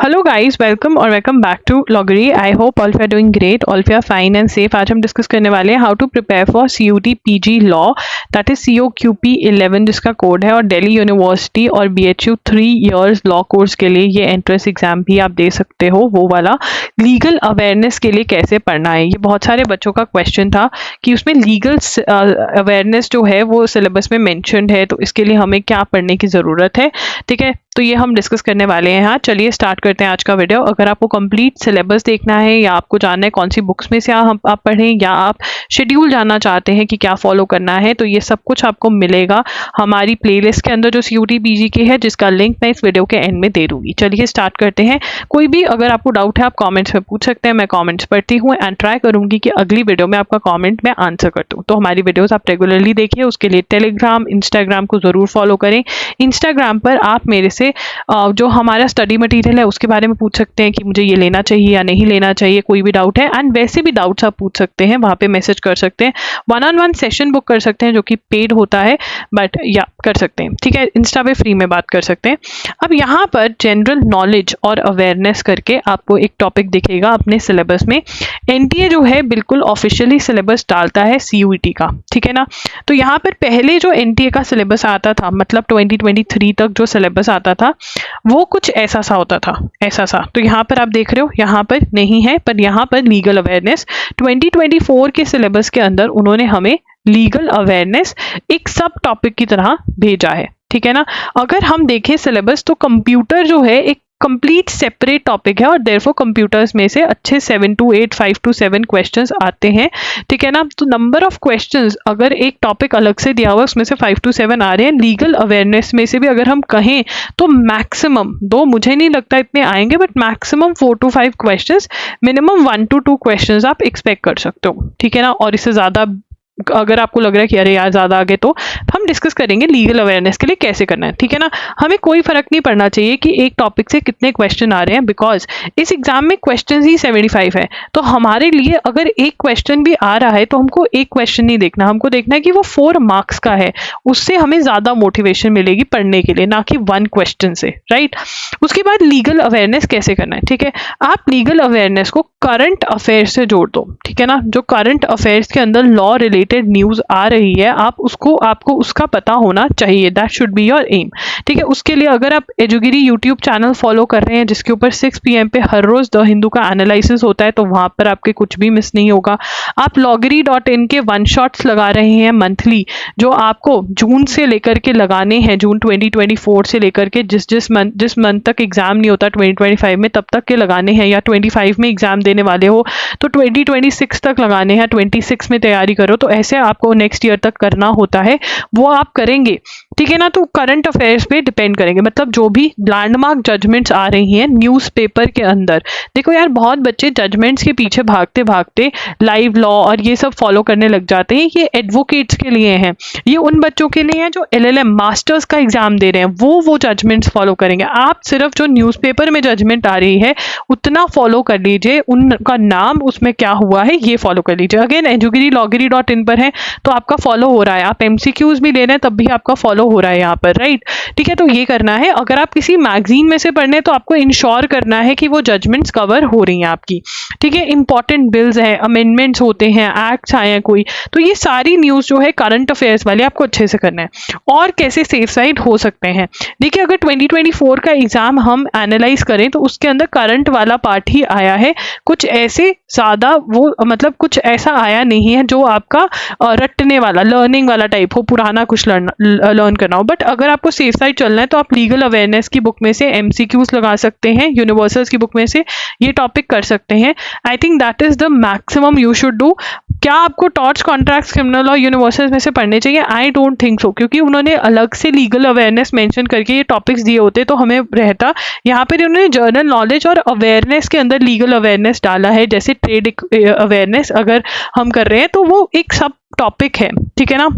Hello guys, welcome और welcome back to लॉगरी। I hope all you are doing great, all you are fine and safe. आज हम discuss करने वाले हैं how to prepare for CUT PG law, that is COQP 11 जिसका code है, और दिल्ली यूनिवर्सिटी और BHU 3 इयर्स लॉ कोर्स के लिए ये एंट्रेंस एग्जाम भी आप दे सकते हो। वो वाला लीगल अवेयरनेस के लिए कैसे पढ़ना है, ये बहुत सारे बच्चों का क्वेश्चन था कि उसमें लीगल अवेयरनेस जो है वो सिलेबस में मैंशनड है, तो इसके लिए हमें क्या पढ़ने की ज़रूरत है। ठीक है, तो ये हम डिस्कस करने वाले हैं। हाँ, चलिए स्टार्ट करते हैं आज का वीडियो। अगर आपको कंप्लीट सिलेबस देखना है या आपको जानना है कौन सी बुक्स में से आप पढ़ें, या आप शेड्यूल जानना चाहते हैं कि क्या फॉलो करना है, तो ये सब कुछ आपको मिलेगा हमारी प्लेलिस्ट के अंदर जो CUT PG की है, जिसका लिंक मैं इस वीडियो के एंड में दे दूंगी। चलिए स्टार्ट करते हैं। कोई भी अगर आपको डाउट है आप कॉमेंट्स में पूछ सकते हैं, मैं कॉमेंट्स पढ़ती हूँ एंड ट्राई करूंगी कि अगली वीडियो में आपका कॉमेंट मैं आंसर कर दूँ। तो हमारी वीडियोज़ आप रेगुलरली देखिए, उसके लिए टेलीग्राम, इंस्टाग्राम को ज़रूर फॉलो करें। इंस्टाग्राम पर आप मेरे से जो हमारा स्टडी मटेरियल है उसके बारे में पूछ सकते हैं कि मुझे ये लेना चाहिए या नहीं लेना चाहिए, कोई भी डाउट है। एंड वैसे भी डाउट्स आप पूछ सकते हैं, वहाँ पे मैसेज कर सकते हैं, 1-on-1 सेशन बुक कर सकते हैं जो कि पेड होता है, बट या कर सकते हैं। ठीक है, इंस्टा पे फ्री में बात कर सकते हैं। अब यहाँ पर जनरल नॉलेज और अवेयरनेस करके आपको एक टॉपिक दिखेगा अपने सिलेबस में। NTA जो है बिल्कुल ऑफिशियली सिलेबस डालता है CUET का, ठीक है ना। तो यहाँ पर पहले जो NTA का सिलेबस आता था, मतलब 2023 तक जो सिलेबस आता था वो कुछ ऐसा सा होता था, ऐसा सा। तो यहाँ पर आप देख रहे हो, यहाँ पर नहीं है, पर यहाँ पर लीगल अवेयरनेस 2024 के सिलेबस के अंदर उन्होंने हमें लीगल अवेयरनेस एक सब टॉपिक की तरह भेजा है। ठीक है ना। अगर हम देखें सिलेबस, तो कंप्यूटर जो है एक कंप्लीट सेपरेट टॉपिक है, और देयरफॉर कंप्यूटर्स में से अच्छे 7 to 8, 5 to 7 क्वेश्चंस आते हैं। ठीक है ना। तो नंबर ऑफ क्वेश्चंस अगर एक टॉपिक अलग से दिया हुआ उसमें से 5 to 7 आ रहे हैं, लीगल अवेयरनेस में से भी अगर हम कहें तो मैक्सिमम, दो मुझे नहीं लगता इतने आएंगे, but maximum 4 to 5 questions, minimum 1 to 2 questions आप एक्सपेक्ट कर सकते हो। ठीक है ना। और इससे ज़्यादा अगर आपको लग रहा है कि अरे यार ज़्यादा आगे, तो हम डिस्कस करेंगे लीगल अवेयरनेस के लिए कैसे करना है। ठीक है ना। हमें कोई फर्क नहीं पड़ना चाहिए कि एक टॉपिक से कितने क्वेश्चन आ रहे हैं, बिकॉज इस एग्जाम में क्वेश्चन ही 75 है। तो हमारे लिए अगर एक क्वेश्चन भी आ रहा है तो हमको एक क्वेश्चन नहीं देखना, हमको देखना है कि वो 4 मार्क्स का है। उससे हमें ज़्यादा मोटिवेशन मिलेगी पढ़ने के लिए, ना कि 1 क्वेश्चन से, राइट। उसके बाद लीगल अवेयरनेस कैसे करना है। ठीक है, आप लीगल अवेयरनेस को करंट अफेयर्स से जोड़ दो। ठीक है ना। जो करंट अफेयर्स के अंदर लॉ रिलेटेड न्यूज आ रही है, आपको उसका पता होना चाहिए। That should be your aim. ठीक है। उसके लिए अगर आप एजुगिरी यूट्यूब चैनल फॉलो कर रहे हैं, जिसके ऊपर 6 PM पे हर रोज द हिंदू का एनालिसिस होता है, तो वहां पर आपके कुछ भी मिस नहीं होगा। आप loggery.in के 1 शॉट्स लगा रहे हैं मंथली, जो आपको जून से लेकर के लगाने हैं, जून 2024 से लेकर के जिस मंथ तक एग्जाम नहीं होता 2025 में, तब तक के लगाने हैं, या 25 में एग्जाम देने वाले हो तो 2026 तक लगाने हैं, 26 में तैयारी करो, तो ऐसे आपको नेक्स्ट ईयर तक करना होता है, वो आप करेंगे। ठीक है ना। तो करंट अफेयर्स पे डिपेंड करेंगे, मतलब जो भी लैंडमार्क जजमेंट्स आ रही हैं न्यूज़पेपर के अंदर। देखो यार, बहुत बच्चे जजमेंट्स के पीछे भागते भागते लाइव लॉ और ये सब फॉलो करने लग जाते हैं। ये एडवोकेट्स के लिए हैं, ये उन बच्चों के लिए है जो LLM मास्टर्स का एग्जाम दे रहे हैं, वो जजमेंट्स फॉलो करेंगे। आप सिर्फ जो न्यूज़पेपर में जजमेंट आ रही है उतना फॉलो कर लीजिए, उनका नाम उसमें क्या हुआ है ये फॉलो कर लीजिए। अगेन एजुगिरी loggery.in पर है तो आपका फॉलो हो रहा है, आप MCQs भी ले रहे हैं तब भी आपका फॉलो हो रहा है यहाँ पर, राइट। ठीक है। तो ये करना है। अगर आप किसी मैगजीन में से पढ़ने, तो आपको इंश्योर करना है कि वो जजमेंट्स कवर हो रही हैं आपकी। ठीक है। इंपॉर्टेंट बिल्स हैं, अमेंडमेंट्स होते हैं, एक्ट्स आए हैं कोई, तो ये सारी न्यूज़ जो है करंट अफेयर्स वाली आपको अच्छे से करना है। और कैसे सेफ साइड हो सकते हैं, देखिए अगर 2024 का एग्जाम हम एनालाइज करें तो उसके अंदर करंट वाला पार्ट ही आया है, कुछ ऐसे ज़्यादा वो मतलब कुछ ऐसा आया नहीं है जो आपका रटने वाला, लर्निंग वाला टाइप हो, पुराना कुछ लर्न करना हो। बट अगर आपको सेफ साइड चलना है तो आप लीगल अवेयरनेस की बुक में से MCQs लगा सकते हैं, यूनिवर्सल्स की बुक में से ये टॉपिक कर सकते हैं। I think that is the maximum you should do. क्या आपको torts, contracts, criminal law universals में से पढ़ने चाहिए? आई डोंट थिंक सो, क्योंकि उन्होंने अलग से लीगल अवेयरनेस मेंशन करके ये टॉपिक्स दिए होते तो हमें रहता। यहाँ पर उन्होंने जर्नल नॉलेज और अवेयरनेस के अंदर लीगल अवेयरनेस डाला है, जैसे ट्रेड अवेयरनेस अगर हम कर रहे हैं तो वो एक सब टॉपिक है। ठीक है ना।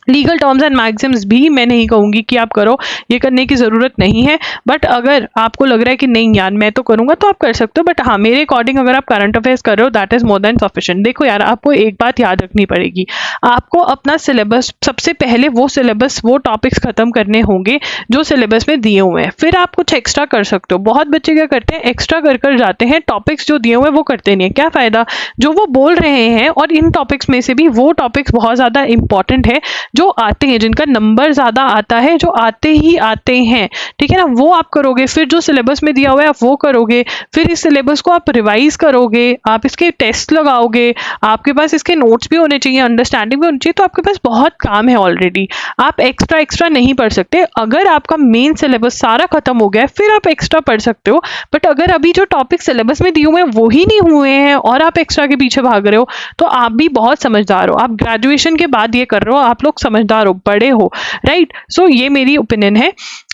लीगल टर्म्स एंड मैक्सिम्स भी मैं नहीं कहूँगी कि आप करो, ये करने की ज़रूरत नहीं है, बट अगर आपको लग रहा है कि नहीं यार मैं तो करूँगा तो आप कर सकते हो। बट हाँ, मेरे अकॉर्डिंग अगर आप करंट अफेयर्स कर रहे हो that is more than sufficient. देखो यार, आपको एक बात याद रखनी पड़ेगी, आपको अपना सिलेबस सबसे पहले वो टॉपिक्स खत्म करने होंगे जो सिलेबस में दिए हुए हैं, फिर आप कुछ एक्स्ट्रा कर सकते हो। बहुत बच्चे क्या करते हैं, एक्स्ट्रा कर जाते हैं, टॉपिक्स जो दिए हुए हैं वो करते नहीं है। क्या फ़ायदा, जो वो बोल रहे हैं और इन टॉपिक्स में से भी वो टॉपिक्स बहुत ज़्यादा इंपॉर्टेंट है जो आते हैं, जिनका नंबर ज़्यादा आता है, जो आते ही आते हैं, ठीक है ना, वो आप करोगे। फिर जो सिलेबस में दिया हुआ है आप वो करोगे, फिर इस सिलेबस को आप रिवाइज करोगे, आप इसके टेस्ट लगाओगे, आपके पास इसके नोट्स भी होने चाहिए, अंडरस्टैंडिंग भी होनी चाहिए। तो आपके पास बहुत काम है ऑलरेडी, आप एक्स्ट्रा नहीं पढ़ सकते। अगर आपका मेन सिलेबस सारा खत्म हो गया है फिर आप एक्स्ट्रा पढ़ सकते हो, बट अगर अभी जो टॉपिक सिलेबस में दिए हुए हैं वो ही नहीं हुए हैं और आप एक्स्ट्रा के पीछे भाग रहे हो तो आप भी बहुत समझदार हो। आप ग्रेजुएशन के बाद ये कर रहे हो, आप लोग समझदार हो, बड़े हो, राइट। सो ये मेरी ओपिनियन है।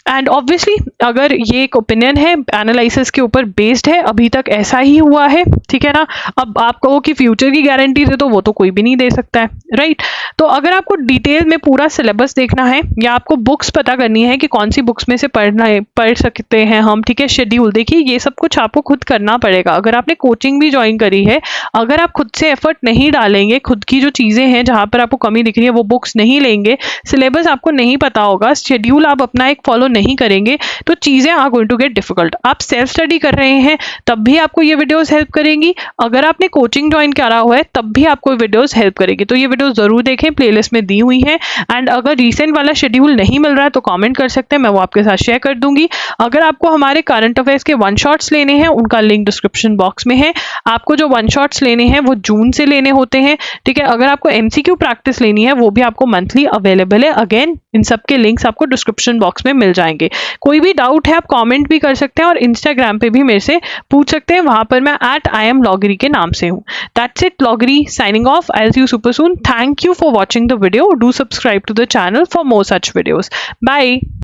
एंड ऑब्वियसली अगर ये एक ओपिनियन है, एनालिसिस के ऊपर बेस्ड है, अभी तक ऐसा ही हुआ है, ठीक है ना। अब आप कहो कि फ्यूचर की गारंटी दे, तो वो तो कोई भी नहीं दे सकता है, राइट। तो अगर आपको डिटेल में पूरा सिलेबस देखना है या आपको बुक्स पता करनी है कि कौन सी बुक्स में से पढ़ सकते हैं हम, ठीक है, शेड्यूल देखिए, ये सब कुछ आपको खुद करना पड़ेगा। अगर आपने कोचिंग भी ज्वाइन करी है, अगर आप खुद से एफर्ट नहीं डालेंगे, खुद की जो चीज़ें हैं जहाँ पर आपको कमी दिख रही है वो बुक्स नहीं लेंगे, सिलेबस आपको नहीं पता होगा, शेड्यूल आप अपना एक फॉलो नहीं करेंगे, तो चीज़ें are going to get difficult. आप सेल्फ स्टडी कर रहे हैं तब भी आपको ये वीडियोस हेल्प करेंगी, अगर आपने कोचिंग ज्वाइन करा हुआ है तब भी आपको वीडियोस हेल्प करेगी। तो ये वीडियोस जरूर देखें, प्लेलिस्ट में दी हुई है। एंड अगर रिसेंट वाला शेड्यूल नहीं मिल रहा है तो कमेंट कर सकते हैं, मैं वो आपके साथ शेयर कर दूंगी। अगर आपको हमारे करंट अफेयर्स के वन शॉट्स लेने हैं, उनका लिंक डिस्क्रिप्शन बॉक्स में है। आपको जो वन शॉट्स लेने हैं वो जून से लेने होते हैं, ठीक है। अगर आपको एमसीक्यू प्रैक्टिस लेनी है वो भी आपको मंथली अवेलेबल है। अगेन इन सब के लिंक्स आपको डिस्क्रिप्शन बॉक्स में मिल जाएंगे। कोई भी डाउट है आप कमेंट भी कर सकते हैं और इंस्टाग्राम पे भी मेरे से पूछ सकते हैं, वहां पर मैं @IamLoggery के नाम से हूँ। दैट्स इट, लॉगरी signing off. I will see you super soon. Thank you for watching the video. Do subscribe to the channel for more such videos. Bye.